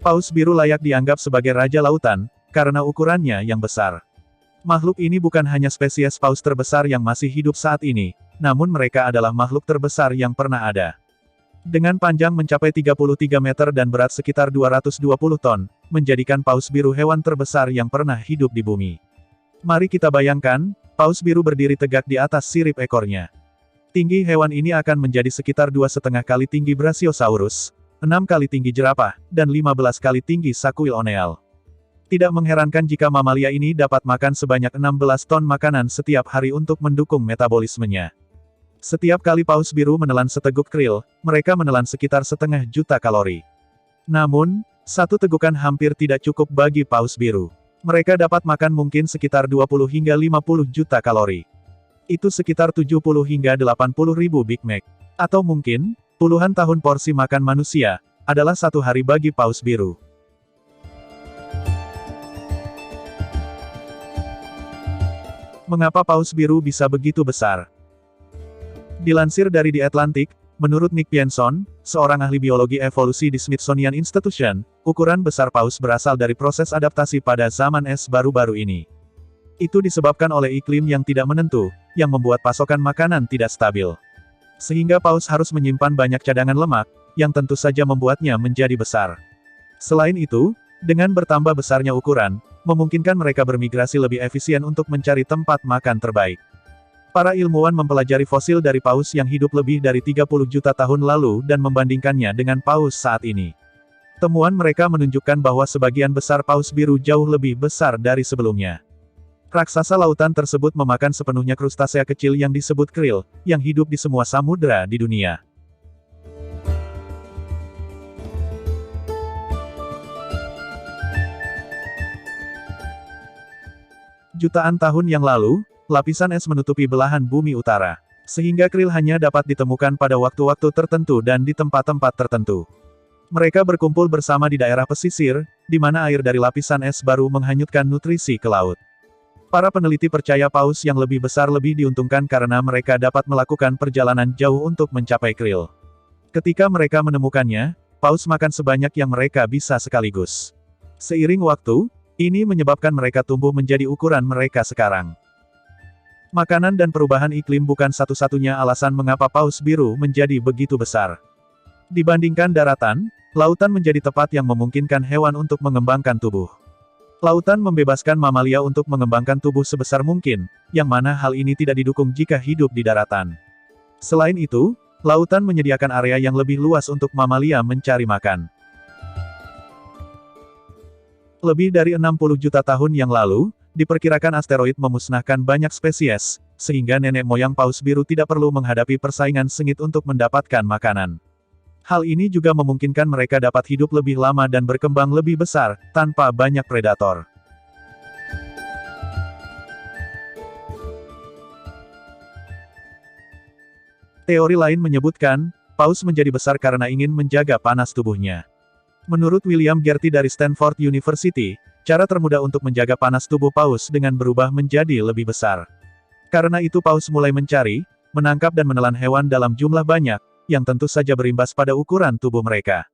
Paus biru layak dianggap sebagai raja lautan, karena ukurannya yang besar. Makhluk ini bukan hanya spesies paus terbesar yang masih hidup saat ini, namun mereka adalah makhluk terbesar yang pernah ada. Dengan panjang mencapai 33 meter dan berat sekitar 220 ton, menjadikan paus biru hewan terbesar yang pernah hidup di bumi. Mari kita bayangkan, paus biru berdiri tegak di atas sirip ekornya. Tinggi hewan ini akan menjadi sekitar 2,5 kali tinggi Brachiosaurus, 6 kali tinggi jerapah, dan 15 kali tinggi Sakuil-Oneal. Tidak mengherankan jika mamalia ini dapat makan sebanyak 16 ton makanan setiap hari untuk mendukung metabolismenya. Setiap kali paus biru menelan seteguk krill, mereka menelan sekitar 0,5 juta kalori. Namun, satu tegukan hampir tidak cukup bagi paus biru. Mereka dapat makan mungkin sekitar 20 hingga 50 juta kalori. Itu sekitar 70 hingga 80 ribu Big Mac. Atau mungkin, puluhan tahun porsi makan manusia, adalah satu hari bagi paus biru. Mengapa paus biru bisa begitu besar? Dilansir dari The Atlantic, menurut Nick Pienson, seorang ahli biologi evolusi di Smithsonian Institution, ukuran besar paus berasal dari proses adaptasi pada zaman es baru-baru ini. Itu disebabkan oleh iklim yang tidak menentu, yang membuat pasokan makanan tidak stabil. Sehingga paus harus menyimpan banyak cadangan lemak, yang tentu saja membuatnya menjadi besar. Selain itu, dengan bertambah besarnya ukuran, memungkinkan mereka bermigrasi lebih efisien untuk mencari tempat makan terbaik. Para ilmuwan mempelajari fosil dari paus yang hidup lebih dari 30 juta tahun lalu dan membandingkannya dengan paus saat ini. Temuan mereka menunjukkan bahwa sebagian besar paus biru jauh lebih besar dari sebelumnya. Raksasa lautan tersebut memakan sepenuhnya krustasea kecil yang disebut krill, yang hidup di semua samudera di dunia. Jutaan tahun yang lalu, lapisan es menutupi belahan bumi utara. Sehingga krill hanya dapat ditemukan pada waktu-waktu tertentu dan di tempat-tempat tertentu. Mereka berkumpul bersama di daerah pesisir, di mana air dari lapisan es baru menghanyutkan nutrisi ke laut. Para peneliti percaya paus yang lebih besar lebih diuntungkan karena mereka dapat melakukan perjalanan jauh untuk mencapai krill. Ketika mereka menemukannya, paus makan sebanyak yang mereka bisa sekaligus. Seiring waktu, ini menyebabkan mereka tumbuh menjadi ukuran mereka sekarang. Makanan dan perubahan iklim bukan satu-satunya alasan mengapa paus biru menjadi begitu besar. Dibandingkan daratan, lautan menjadi tempat yang memungkinkan hewan untuk mengembangkan tubuh. Lautan membebaskan mamalia untuk mengembangkan tubuh sebesar mungkin, yang mana hal ini tidak didukung jika hidup di daratan. Selain itu, lautan menyediakan area yang lebih luas untuk mamalia mencari makan. Lebih dari 60 juta tahun yang lalu, diperkirakan asteroid memusnahkan banyak spesies, sehingga nenek moyang paus biru tidak perlu menghadapi persaingan sengit untuk mendapatkan makanan. Hal ini juga memungkinkan mereka dapat hidup lebih lama dan berkembang lebih besar, tanpa banyak predator. Teori lain menyebutkan, paus menjadi besar karena ingin menjaga panas tubuhnya. Menurut William Gerty dari Stanford University, cara termudah untuk menjaga panas tubuh paus dengan berubah menjadi lebih besar. Karena itu paus mulai mencari, menangkap dan menelan hewan dalam jumlah banyak, yang tentu saja berimbas pada ukuran tubuh mereka.